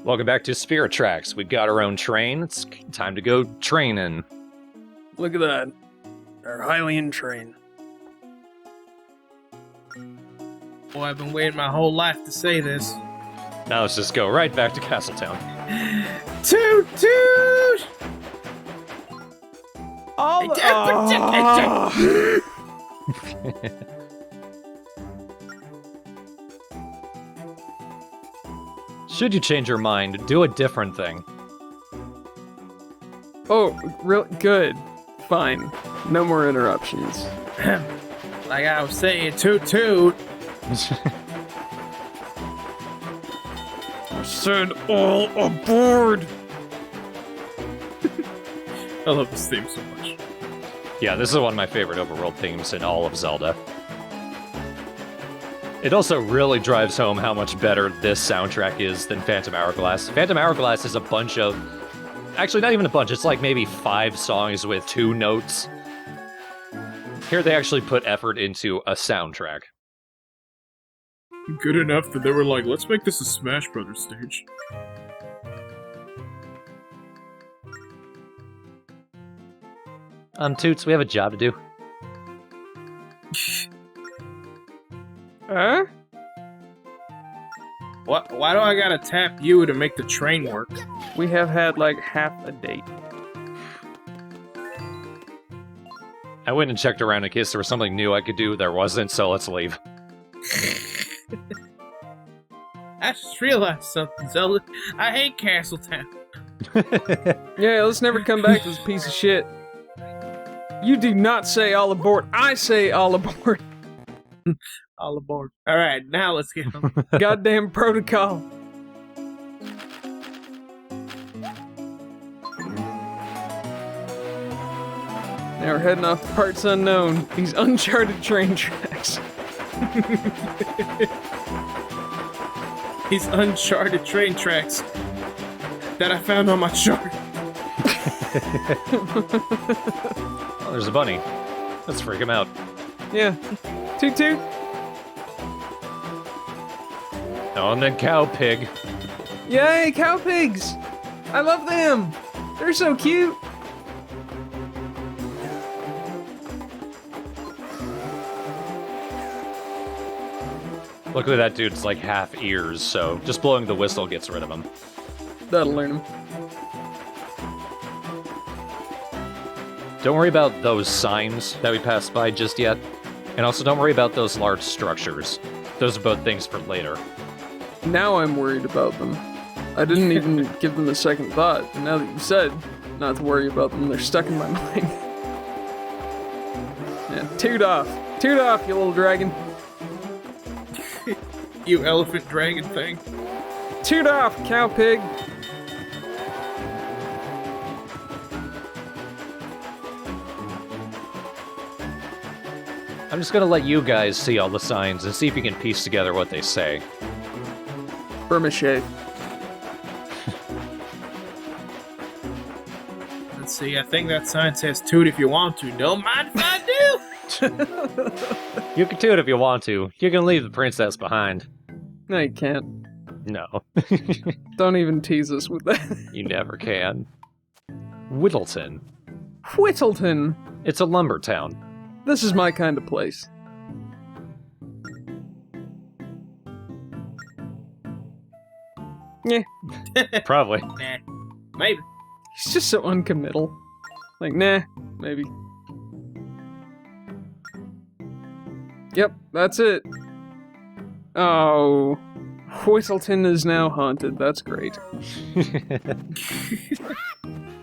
Welcome back to Spirit Tracks. We got our own train. It's time to go training. Look at that. Our Hylian train. Boy, I've been waiting my whole life to say this. Now let's just go right back to Castletown. Toot toot! Should you change your mind, do a different thing. Oh, real good. Fine. No more interruptions. Like I was saying, toot toot. I said all aboard! I love this theme so much. Yeah, this is one of my favorite overworld themes in all of Zelda. It also really drives home how much better this soundtrack is than Phantom Hourglass. Phantom Hourglass is a bunch of... Actually, not even a bunch, it's like maybe 5 songs with 2 notes. Here they actually put effort into a soundtrack. Good enough that they were like, let's make this a Smash Brothers stage. Toots, we have a job to do. Huh? Why do I gotta tap you to make the train work? We have had like half a date. I went and checked around in case there was something new I could do. There wasn't, so let's leave. I just realized something, Zelda. I hate Castletown. Yeah, let's never come back to this piece of shit. You do not say all aboard. I say all aboard. All aboard. Alright, now let's get on. Goddamn protocol. Now we're heading off to parts unknown. These uncharted train tracks. These uncharted train tracks that I found on my chart. Oh, there's a bunny. Let's freak him out. Yeah. Toot toot. Oh, and then cow pig. Yay, cow pigs! I love them! They're so cute! Luckily that dude's like half ears, so just blowing the whistle gets rid of him. That'll learn them. Don't worry about those signs that we passed by just yet. And also don't worry about those large structures. Those are both things for later. Now I'm worried about them. I didn't even give them a second thought, and now that you said not to worry about them, they're stuck in my mind. Yeah, toot off! Toot off, you little dragon! You elephant dragon thing. Toot off, cow pig! I'm just gonna let you guys see all the signs and see if you can piece together what they say. Burmache. Let's see, I think that sign says toot if you want to. Don't mind if I do! You can toot if you want to. You can leave the princess behind. No, you can't. No. Don't even tease us with that. You never can. Whittleton. Whittleton! It's a lumber town. This is my kind of place. Yeah. Probably. Nah, maybe. He's just so uncommittal. Like, nah, maybe. Yep, that's it. Oh, Whittleton is now haunted. That's great. I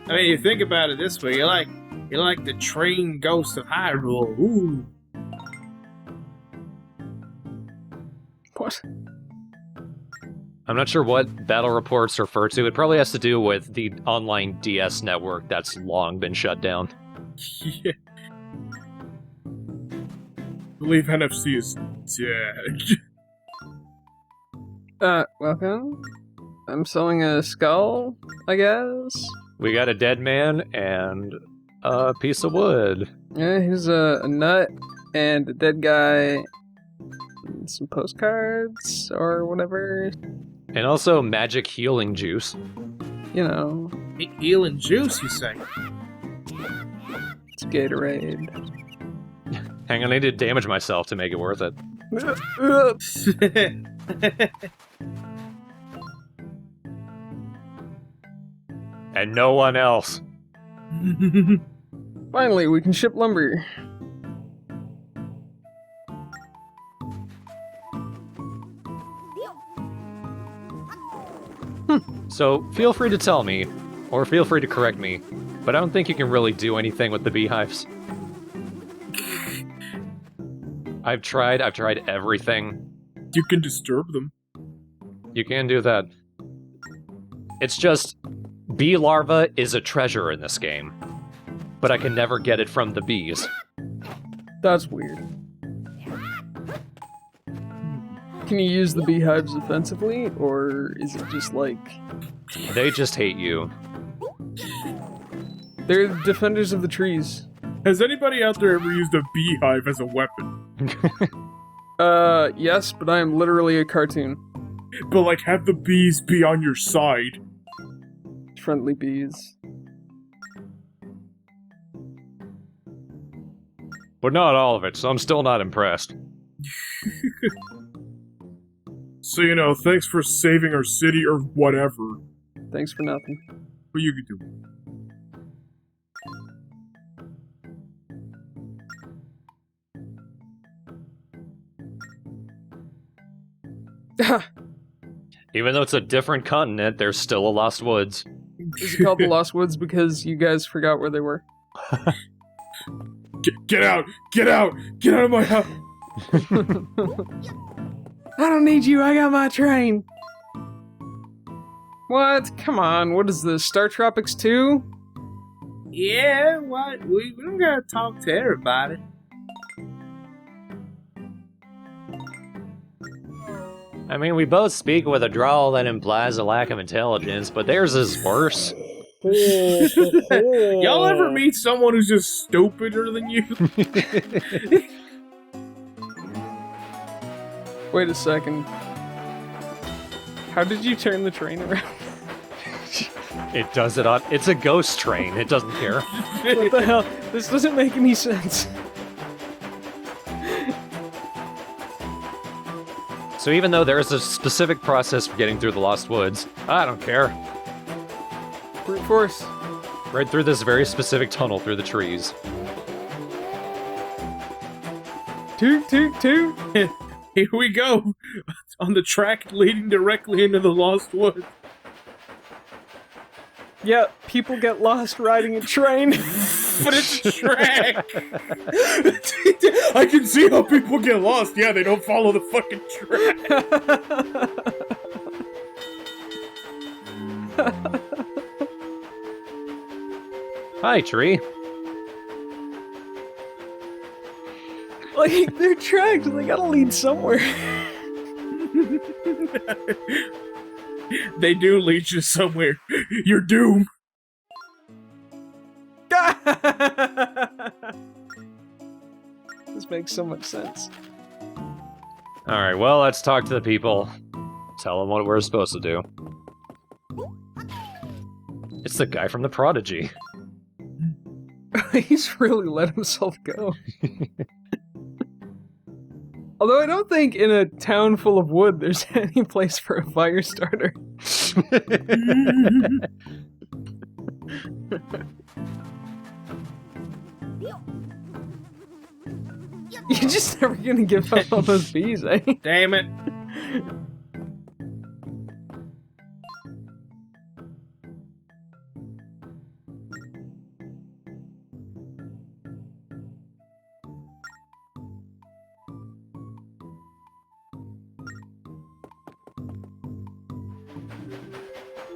mean, you think about it this way, you're like the train ghost of Hyrule. Ooh. What? I'm not sure what battle reports refer to. It probably has to do with the online DS network that's long been shut down. Yeah. I believe NFC is dead. Welcome. I'm selling a skull, I guess? We got a dead man and a piece of wood. Yeah, here's a nut and a dead guy and some postcards or whatever. And also magic healing juice. You know, Healing juice, you say? it's Gatorade. Hang on, I need to damage myself to make it worth it. And no one else. Finally, we can ship lumber. So, feel free to tell me, or feel free to correct me, but I don't think you can really do anything with the beehives. I've tried everything. You can disturb them. You can do that. It's just, bee larva is a treasure in this game, but I can never get it from the bees. That's weird. Can you use the beehives offensively, or is it just like... They just hate you. They're defenders of the trees. Has anybody out there ever used a beehive as a weapon? Yes, but I am literally a cartoon. But, like, have the bees be on your side. Friendly bees. But not all of it, so I'm still not impressed. So, you know, thanks for saving our city or whatever. Thanks for nothing. What you could do. Even though it's a different continent, there's still a Lost Woods. Is it called the Lost Woods because you guys forgot where they were? Get out! Get out! Get out of my house! I don't need you, I got my train! What? Come on, what is this, Star Tropics 2? Yeah, what? We don't gotta talk to everybody. I mean, we both speak with a drawl that implies a lack of intelligence, but theirs is worse. Y'all ever meet someone who's just stupider than you? Wait a second. How did you turn the train around? It does it on. It's a ghost train. It doesn't care. What the hell? This doesn't make any sense. So even though there is a specific process for getting through the Lost Woods, I don't care. Brute force. Right through this very specific tunnel through the trees. Toot, toot, toot. Here we go! On the track leading directly into the Lost Woods. Yeah, people get lost riding a train. But it's a track! I can see how people get lost. Yeah, they don't follow the fucking track. Hi, tree. Like, they're tracks, they gotta lead somewhere. They do lead you somewhere. You're doomed. This makes so much sense. Alright, well, let's talk to the people. Tell them what we're supposed to do. It's the guy from The Prodigy. He's really let himself go. Although I don't think in a town full of wood there's any place for a fire starter. You're just never gonna give up on those bees, eh? Damn it.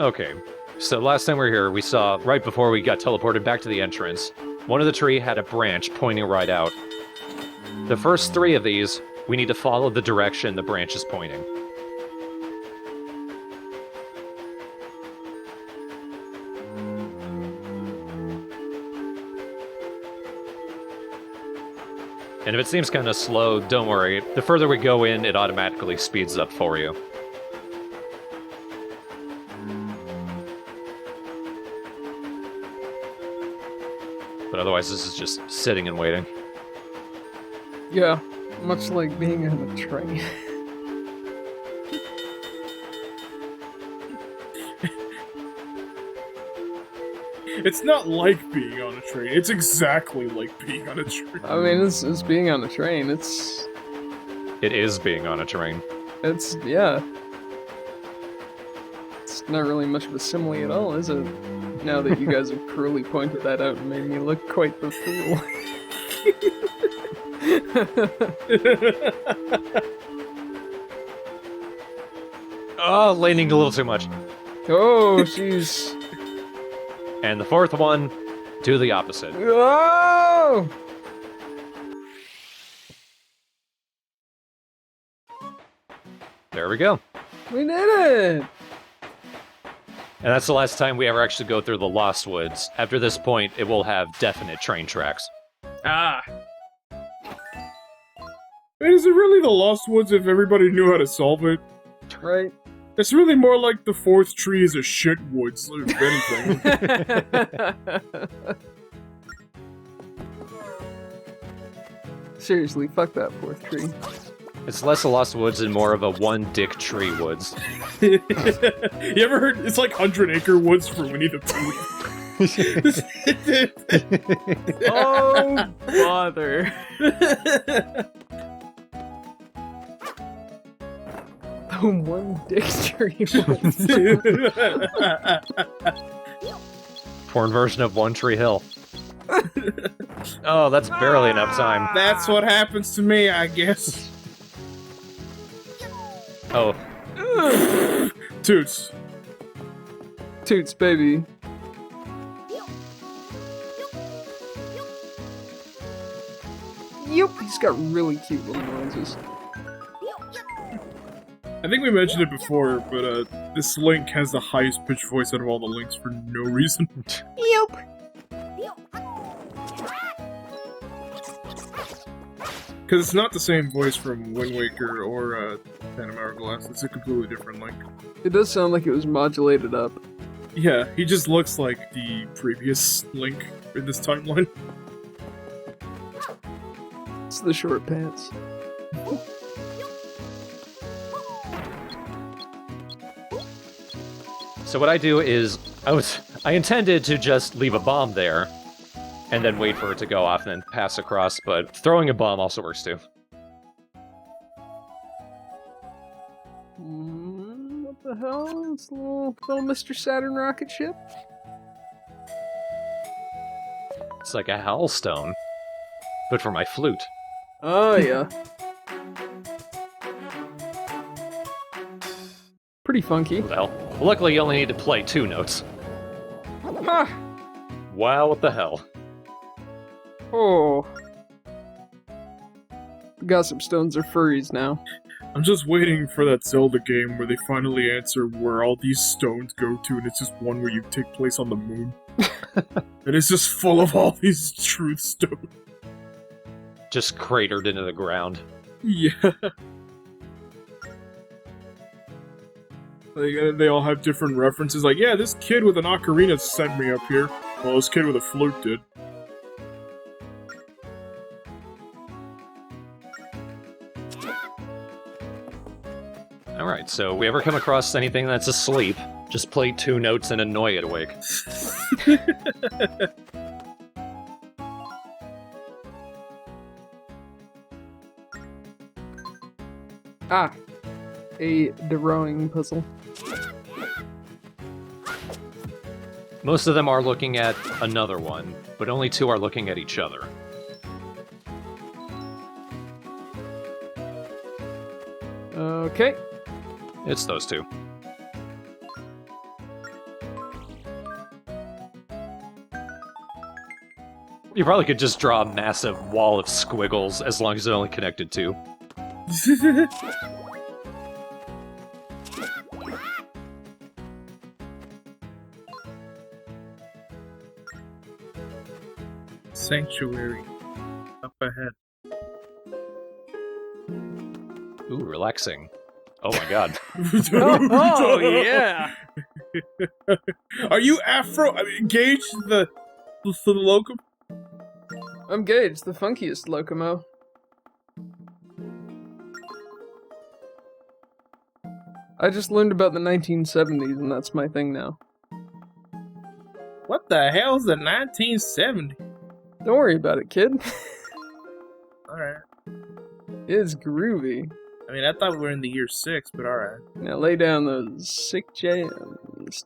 Okay, so last time we were here, we saw, right before we got teleported back to the entrance, one of the tree had a branch pointing right out. The first three of these, we need to follow the direction the branch is pointing. And if it seems kind of slow, don't worry. The further we go in, it automatically speeds up for you. But otherwise, this is just sitting and waiting. Yeah, much like being on a train. It's not like being on a train. It's exactly like being on a train. I mean, it's being on a train. It's It is being on a train. yeah. It's not really much of a simile at all, is it? Now that you guys have cruelly pointed that out and made me look quite the fool. Oh, leaning a little too much. Oh, jeez. And the fourth one, do the opposite. Oh! There we go. We did it! And that's the last time we ever actually go through the Lost Woods. After this point, it will have definite train tracks. Ah. Wait, is it really the Lost Woods if everybody knew how to solve it? Right? It's really more like the fourth tree is a shit woods, if anything. Seriously, fuck that fourth tree. It's less a Lost Woods and more of a one-dick tree woods. You ever heard? It's like 100-acre woods for Winnie the Pooh. Oh, bother. The one dick tree was. Porn version of One Tree Hill. Oh, that's barely enough time. That's what happens to me, I guess. Oh, Toots. Toots, baby. Yep, he's got really cute little noises. I think we mentioned it before, but this Link has the highest pitched voice out of all the Links for no reason. Yep. Because it's not the same voice from Wind Waker or Phantom Hourglass. It's a completely different Link. It does sound like it was modulated up. Yeah, he just looks like the previous Link in this timeline. It's the short pants. so what I do is, I intended to just leave a bomb there, and then wait for it to go off and then pass across, but throwing a bomb also works too. What the hell? It's a little Mr. Saturn rocket ship? It's like a Howlstone, but for my flute. Oh, yeah. Pretty funky. Well, luckily you only need to play 2 notes. Ha! Wow, what the hell? Oh. Gossip Stones are furries now. I'm just waiting for that Zelda game where they finally answer where all these stones go to, and it's just one where you take place on the moon. And it's just full of all these truth stones. Just cratered into the ground. Yeah. They all have different references, like, yeah, this kid with an ocarina sent me up here. Well, this kid with a flute did. Alright, so we ever come across anything that's asleep, just play 2 notes and annoy it awake. Ah. A rowing puzzle. Most of them are looking at another one, but only 2 are looking at each other. Okay. It's those 2. You probably could just draw a massive wall of squiggles as long as it's only connected to. Sanctuary. Up ahead. Ooh, relaxing. Oh my god. Oh, yeah! Are you Afro? I mean, engage the locum? I'm Gage, the funkiest Locomo. I just learned about the 1970s, and that's my thing now. What the hell's the 1970? Don't worry about it, kid. Alright. It's groovy. I mean, I thought we were in the year 6, but alright. Now lay down those sick jams.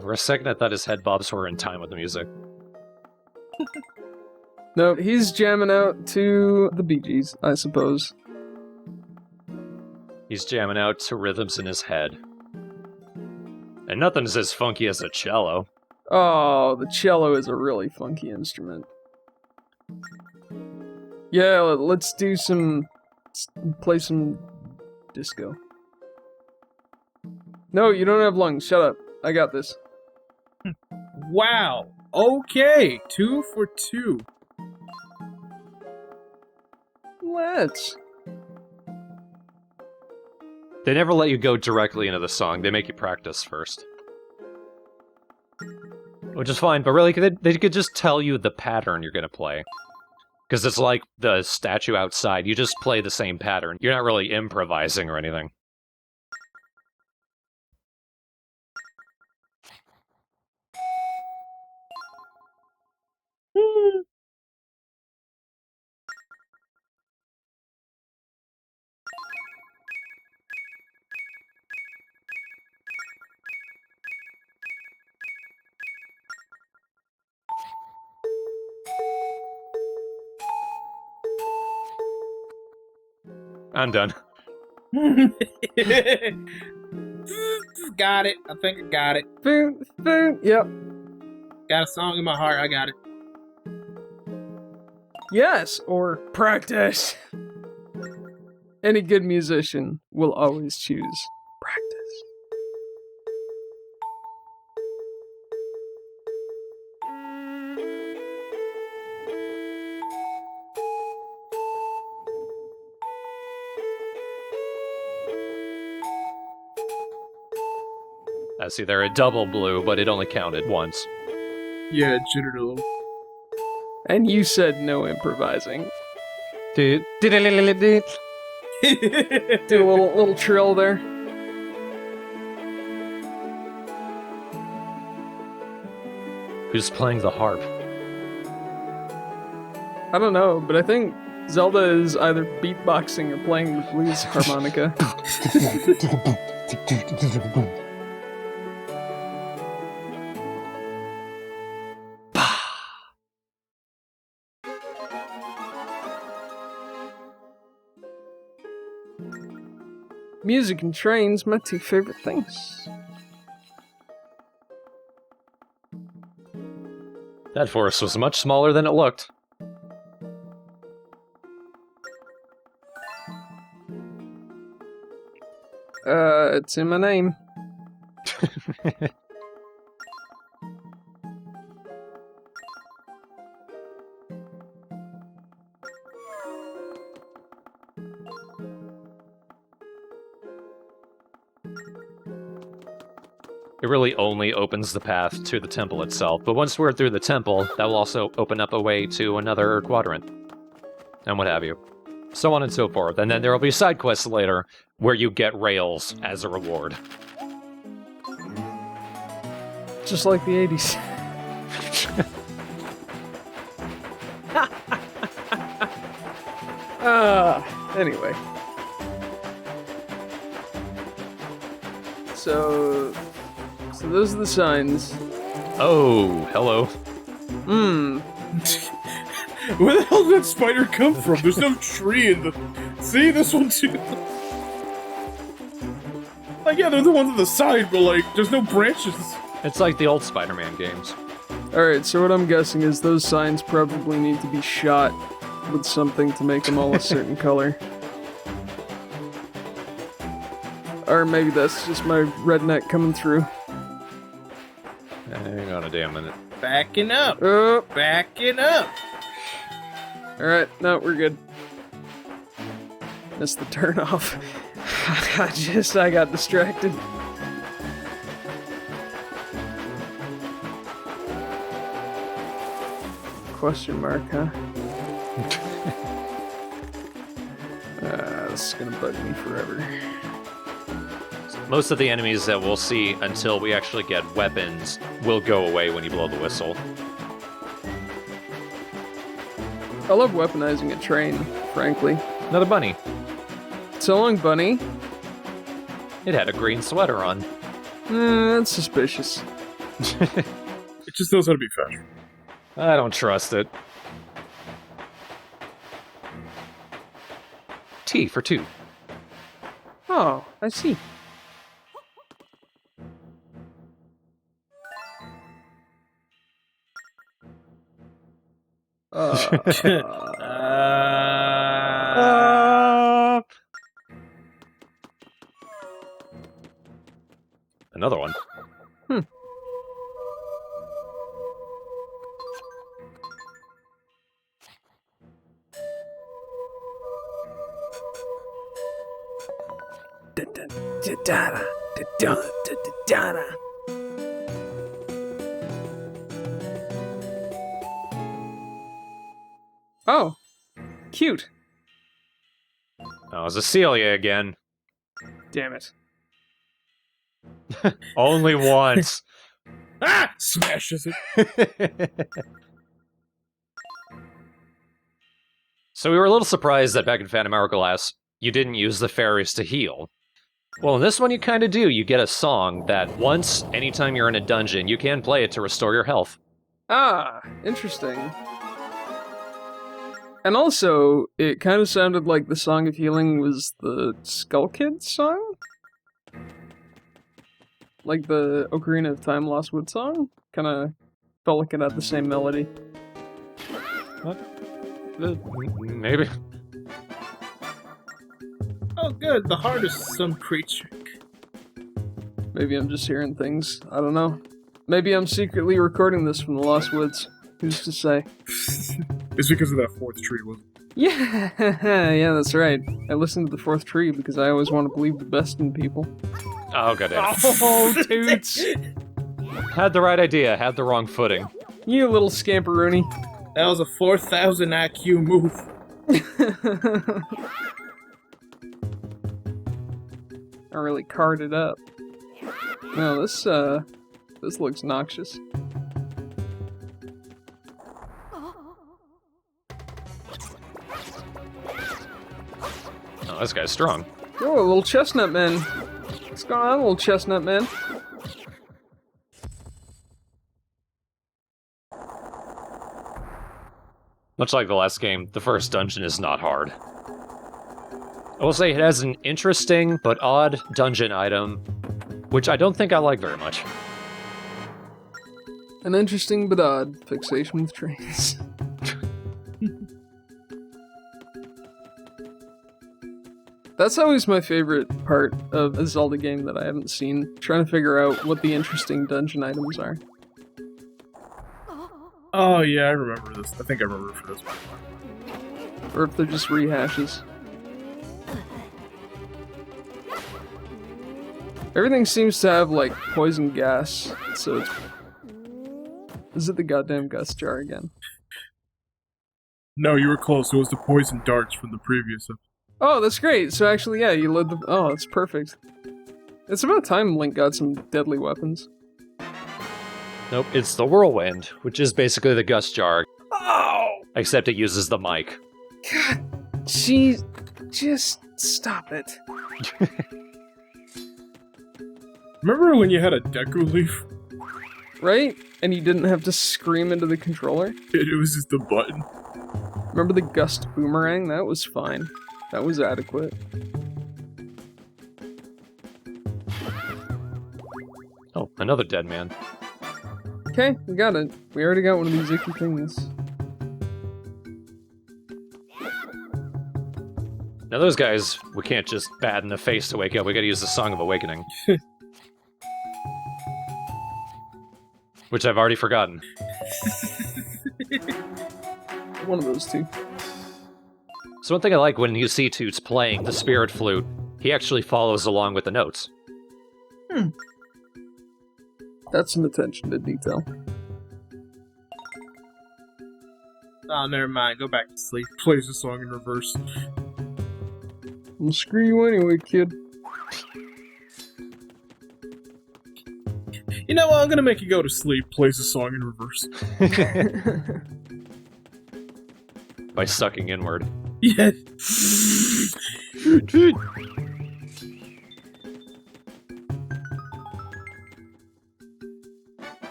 For a second, I thought his head bobs were in time with the music. No, he's jamming out to the Bee Gees, I suppose. He's jamming out to rhythms in his head. And nothing's as funky as a cello. Oh, the cello is a really funky instrument. Yeah, let's do play some disco. No, you don't have lungs. Shut up. I got this. Wow. Okay. 2 for 2. Let's. They never let you go directly into the song. They make you practice first. Which is fine, but really, they could just tell you the pattern you're gonna play. Because it's like the statue outside. You just play the same pattern. You're not really improvising or anything. I'm done. Got it. I think I got it. Boom, boom, yep. Got a song in my heart. I got it. Yes, or practice. Any good musician will always choose practice. I see they're a double blue, but it only counted once. Yeah, it jittered a little. And you said no improvising. Do Do a little trill there. Who's playing the harp? I don't know, but I think Zelda is either beatboxing or playing the blues harmonica. Music and trains, my two favorite things. That forest was much smaller than it looked. It's in my name. It really only opens the path to the temple itself, but once we're through the temple, that will also open up a way to another quadrant. And what have you. So on and so forth. And then there will be side quests later, where you get rails as a reward. Just like the 80s. Anyway. So those are the signs. Oh, hello. Where the hell did that spider come from? There's no tree in the... See, this one too. Like, yeah, they're the ones on the side, but like, there's no branches. It's like the old Spider-Man games. Alright, so what I'm guessing is those signs probably need to be shot with something to make them all a certain color. Or maybe that's just my redneck coming through. Hang on a damn minute. Backing up. Oh, Backing up. alright, no, we're good. Missed the turn off. I got distracted. Question mark, huh? This is gonna bug me forever. Most of the enemies that we'll see until we actually get weapons will go away when you blow the whistle. I love weaponizing a train, frankly. Another bunny. So long, bunny. It had a green sweater on. That's suspicious. It just knows how to be fashion. I don't trust it. T for 2. Oh, I see. Another one. Oh, cute. Oh, it's a Celia again. Damn it. Only once. Ah! Smashes it. So we were a little surprised that back in Phantom Hourglass, you didn't use the fairies to heal. Well, in this one you kind of do. You get a song that once, anytime you're in a dungeon, you can play it to restore your health. Ah, interesting. And also, it kind of sounded like the Song of Healing was the Skull Kid song? Like the Ocarina of Time Lost Wood song? Kind of felt like it had the same melody. What? Maybe. Oh, good. The heart is some creature. Maybe I'm just hearing things. I don't know. Maybe I'm secretly recording this from the Lost Woods. Who's to say? It's because of that fourth tree, wasn't it? Yeah, yeah, that's right. I listened to the fourth tree because I always want to believe the best in people. Oh, goddamn. Oh, Toots! Had the right idea, had the wrong footing. You little scamperoonie. That was a 4,000 IQ move. I really carved it up. No, this looks noxious. Oh, this guy's strong. Oh, a little chestnut man. What's going on, little chestnut man? Much like the last game, the first dungeon is not hard. I will say it has an interesting but odd dungeon item, which I don't think I like very much. An interesting but odd fixation with trains. That's always my favorite part of a Zelda game that I haven't seen, trying to figure out what the interesting dungeon items are. Oh, yeah, I remember this. I think I remember for this one. Or if they're just rehashes. Everything seems to have, like, poison gas, so it's... Is it the goddamn gust jar again? No, you were close. It was the poison darts from the previous episode. Oh, that's great. So actually, yeah, you led the... Oh, that's perfect. It's about time Link got some deadly weapons. Nope, it's the Whirlwind, which is basically the Gust Jar, Oh! except it uses the mic. God, jeez, just stop it. Remember when you had a Deku Leaf? Right? And you didn't have to scream into the controller? It was just a button. Remember the Gust Boomerang? That was fine. That was adequate. Oh, another dead man. Okay, we got it. We already got one of these icky things. Now those guys, we can't just bat in the face to wake up, we gotta use the Song of Awakening. Which I've already forgotten. One of those two. So one thing I like when you see Toots playing the Spirit Flute He actually follows along with the notes. That's some attention to detail. Oh, never mind. Go back to sleep. Plays the song in reverse. Well, screw you anyway, kid. You know what? I'm gonna make you go to sleep. Plays the song in reverse. By sucking inward. Yeah.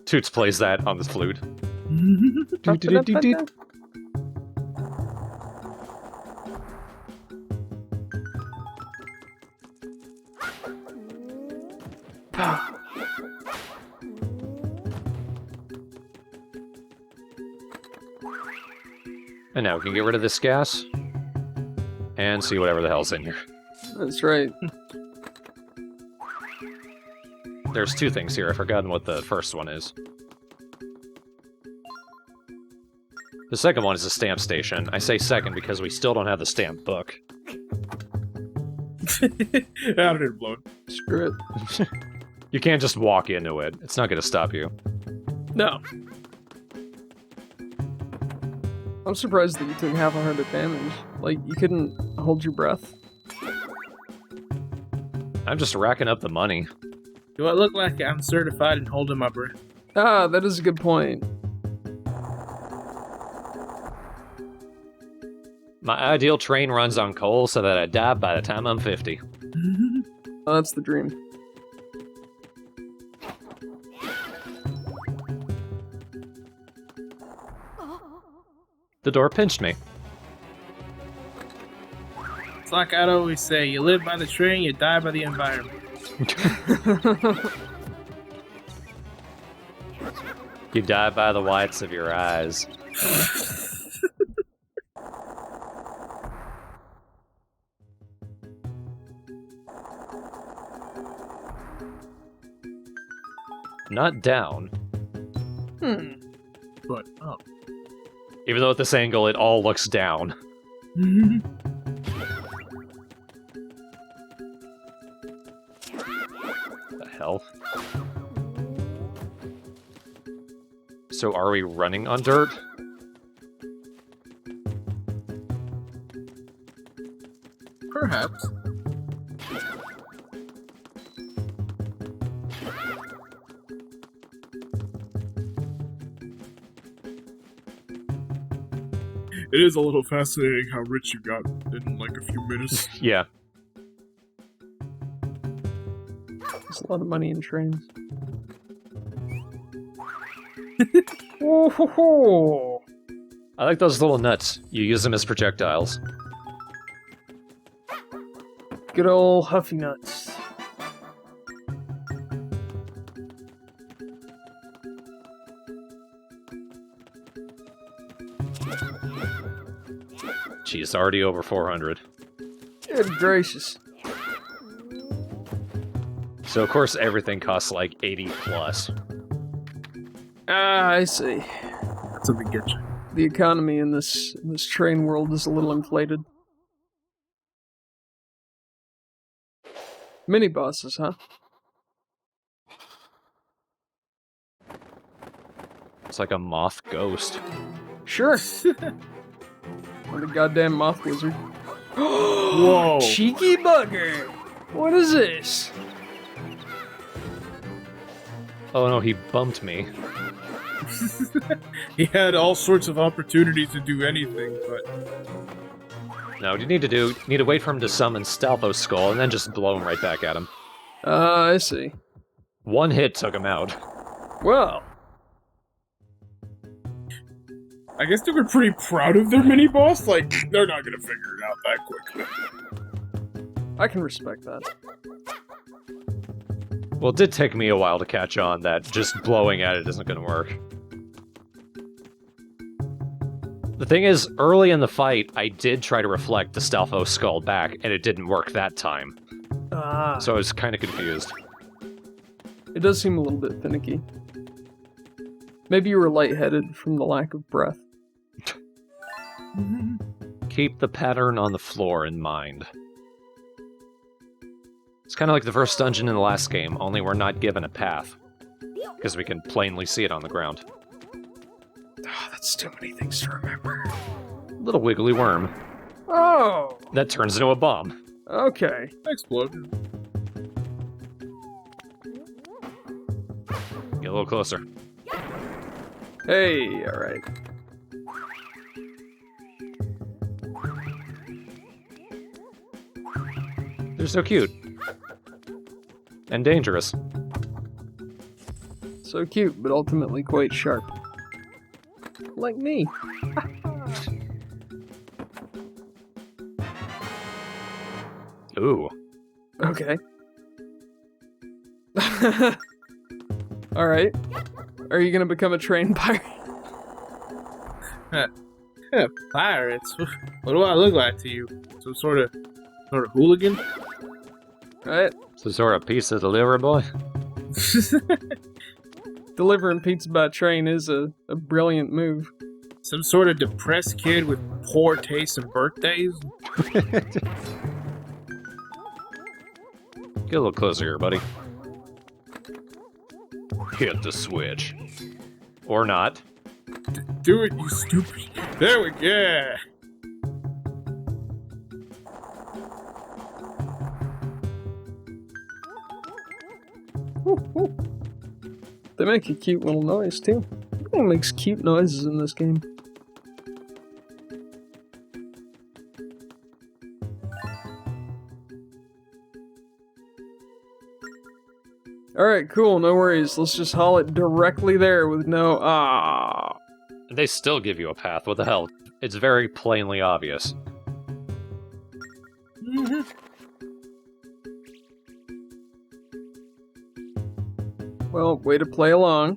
Toots plays that on the flute. And now we can get rid of this gas. And see whatever the hell's in here. That's right. There's two things here. I've forgotten what the first one is. The second one is a stamp station. I say second because we still don't have the stamp book. I didn't blow it. Screw it. You can't just walk into it. It's not going to stop you. No. I'm surprised that you took half a heart of damage. Like, you couldn't hold your breath. I'm just racking up the money. Do I look like I'm certified in holding my breath? Ah, that is a good point. My ideal train runs on coal so that I die by the time I'm 50. Oh, that's the dream. The door pinched me. It's like I'd always say, you live by the train, you die by the environment. You die by the whites of your eyes. Not down. But up. Even though at this angle it all looks down. The hell? So are we running on dirt? Perhaps. It is a little fascinating how rich you got in like a few minutes. Yeah. There's a lot of money in trains. Oh, I like those little nuts. You use them as projectiles. good old Huffy Nuts. Geez, already over 400. Good gracious. So of course everything costs like 80 plus. Ah, I see. That's something get you. The economy in this train world is a little inflated. Mini bosses, huh? It's like a moth ghost. Sure. What a goddamn moth wizard. Whoa. Cheeky bugger! What is this? Oh no, he bumped me. He had all sorts of opportunities to do anything, but No, what you need to wait for him to summon Stalfo's skull and then just blow him right back at him. I see. One hit took him out. Well, I guess they were pretty proud of their mini boss. Like, they're not gonna figure it out that quickly. I can respect that. Well, it did take me a while to catch on that just blowing at it isn't going to work. The thing is, early in the fight, I did try to reflect the Stalfo's skull back, and it didn't work that time. Ah, So I was kind of confused. it does seem a little bit finicky. Maybe you were lightheaded from the lack of breath. Keep the pattern on the floor in mind. It's kind of like the first dungeon in the last game, only we're not given a path. Because we can plainly see it on the ground. Oh, that's too many things to remember. Little wiggly worm. Oh! That turns into a bomb. Okay. Explosion. Get a little closer. Hey, alright. They're so cute. And dangerous. So cute, but ultimately quite sharp. Like me. Ooh. Okay. Alright. Are you gonna become a trained pirate? Pirates? What do I look like to you? Some sort of hooligan? Right? Some sort of pizza delivery boy? Delivering pizza by train is a brilliant move. Some sort of depressed kid with poor taste in birthdays? Get a little closer here, buddy. Hit the switch. Or not. Do it, you stupid. There we go. They make a cute little noise, too. Everything makes cute noises in this game. Alright, cool, no worries. Let's just haul it directly there with no... Ah. They still give you a path. What the hell? It's very plainly obvious. Well, way to play along.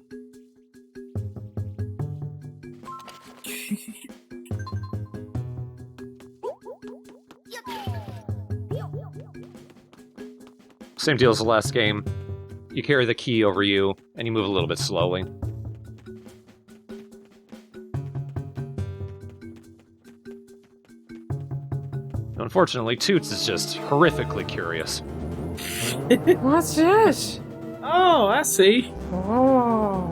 Same deal as the last game. You carry the key over you, and you move a little bit slowly. Unfortunately, Toots is just horrifically curious. What's this? Oh, I see. Oh.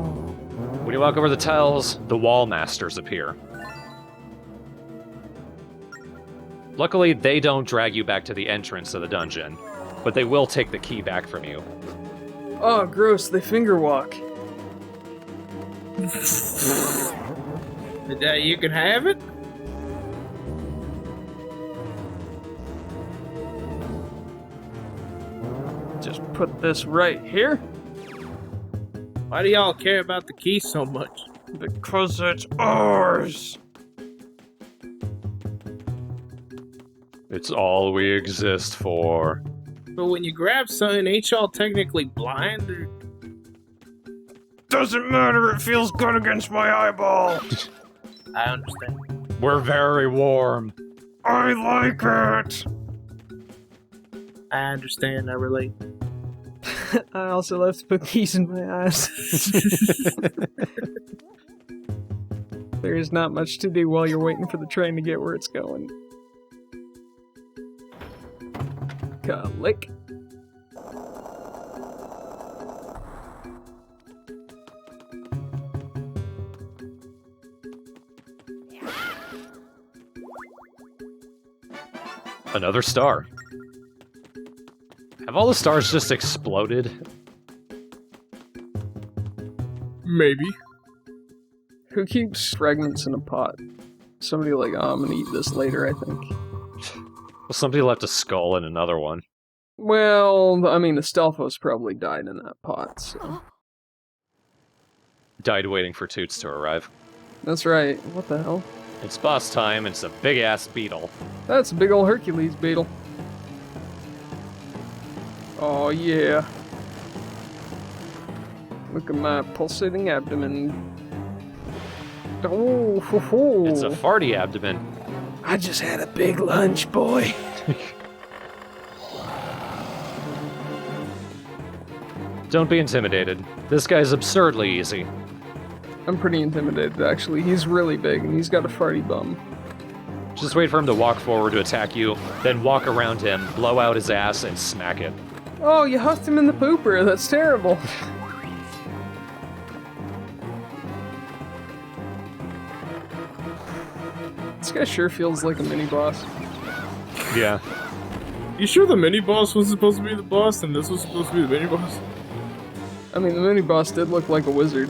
When you walk over the tiles, the wall masters appear. Luckily, they don't drag you back to the entrance of the dungeon, but they will take the key back from you. Oh, gross, they finger walk. You can have it? Just put this right here. Why do y'all care about the key so much? Because it's ours. It's all we exist for. But when you grab something, ain't y'all technically blind? Or... Doesn't matter, it feels good against my eyeball. I understand. We're very warm. I like it. I understand, I relate. I also love to put keys in my eyes. There is not much to do while you're waiting for the train to get where it's going. Click. Another star. Have all the stars just exploded? Maybe. Who keeps fragments in a pot? Somebody like, oh, I'm gonna eat this later, I think. Well, somebody left a skull in another one. Well, I mean, the Stelphos probably died in that pot, so... Died waiting for Toots to arrive. That's right. What the hell? It's boss time, and it's a big-ass beetle. That's a big ol' Hercules beetle. Oh, yeah. Look at my pulsating abdomen. Oh, ho, ho. It's a farty abdomen. I just had a big lunch, boy. Don't be intimidated. This guy's absurdly easy. I'm pretty intimidated, actually. He's really big, and he's got a farty bum. Just wait for him to walk forward to attack you, then walk around him, blow out his ass, and smack it. Oh, you huffed him in the pooper. That's terrible. This guy sure feels like a mini-boss. Yeah. You sure the mini-boss was supposed to be the boss and this was supposed to be the mini-boss? I mean, the mini-boss did look like a wizard.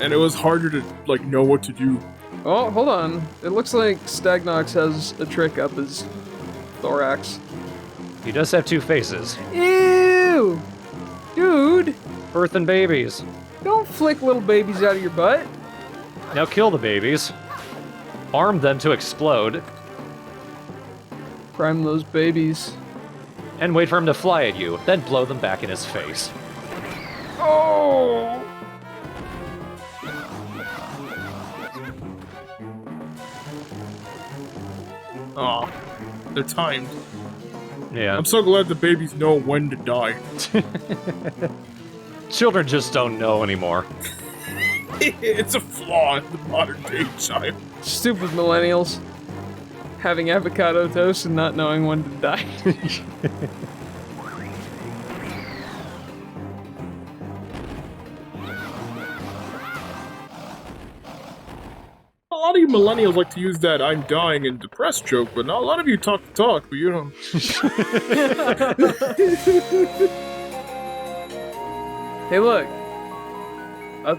And it was harder to, like, know what to do. Oh, hold on. It looks like Stagnox has a trick up his thorax. He does have 2 faces. Ew! Dude! Birthing babies. Don't flick little babies out of your butt. Now kill the babies. Arm them to explode. Prime those babies. And wait for him to fly at you, then blow them back in his face. Oh! Aw. They're timed. Yeah. I'm so glad the babies know when to die. Children just don't know anymore. It's a flaw in the modern day child. Stupid millennials. Having avocado toast and not knowing when to die. A lot of you millennials like to use that "I'm dying" and depressed joke, but not a lot of you talk the talk, but you don't. Hey, look.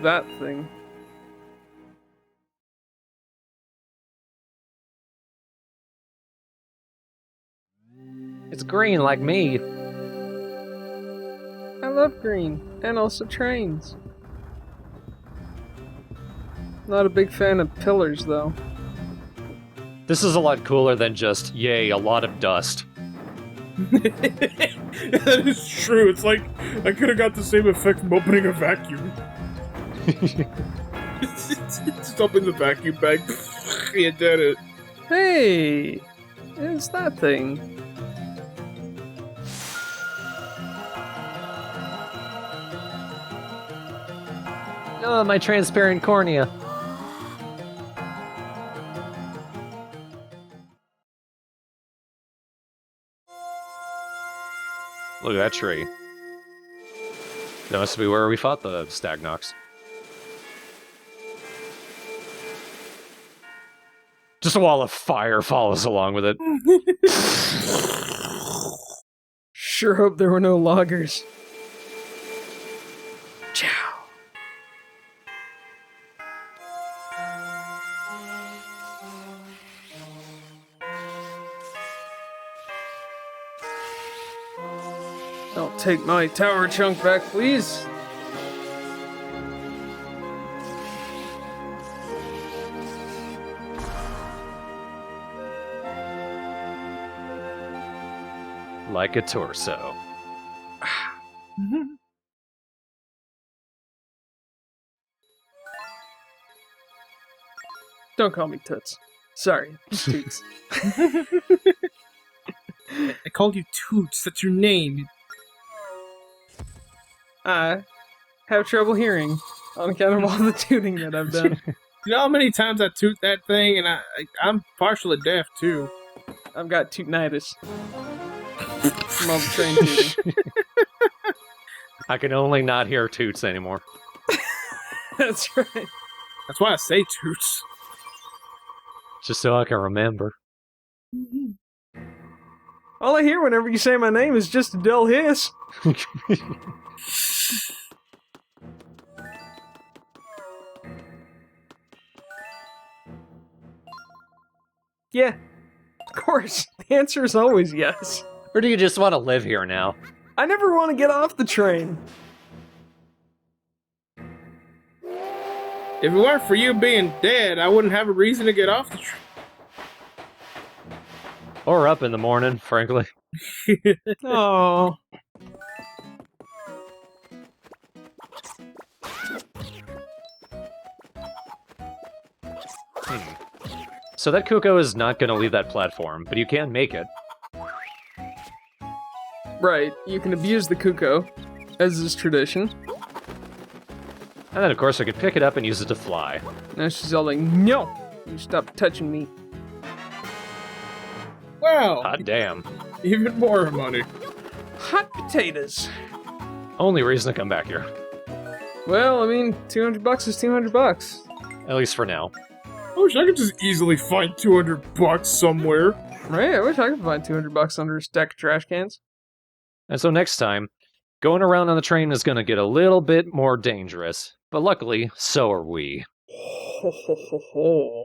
That thing. It's green like me. I love green. And also trains. Not a big fan of pillars, though. This is a lot cooler than just, yay, a lot of dust. That is true. It's like I could have got the same effect from opening a vacuum. Just open the vacuum bag. You did it. Hey! It's that thing. Oh, my transparent cornea. Look at that tree. That must be where we fought the Stagnox. Just a wall of fire follows along with it. Sure hope there were no loggers. Ciao. Don't take my tower chunk back, please. Like a torso. Don't call me Toots. Sorry, Toots. I called you Toots. That's your name. I have trouble hearing on account of all the tooting that I've done. You know how many times I toot that thing, and I'm partially deaf too. I've got tootinitis. From all the train tooting. I can only not hear toots anymore. That's right. That's why I say Toots. Just so I can remember. All I hear whenever you say my name is just a dull hiss. Yeah, of course. The answer is always yes. Or do you just want to live here now? I never want to get off the train. If it weren't for you being dead, I wouldn't have a reason to get off the train. Or up in the morning, frankly. Oh. So that Kuko is not going to leave that platform, but you can make it. Right, you can abuse the Kuko, as is tradition. And then, of course, I could pick it up and use it to fly. Now she's all like, no! You stop touching me. Wow, Hot damn. even more money. Hot potatoes. Only reason to come back here. Well, I mean, $200 is $200. At least for now. I wish I could just easily find $200 somewhere. Right? I wish I could find $200 under a stack of trash cans. And so next time, going around on the train is going to get a little bit more dangerous. But luckily, so are we. Ho ho ho ho.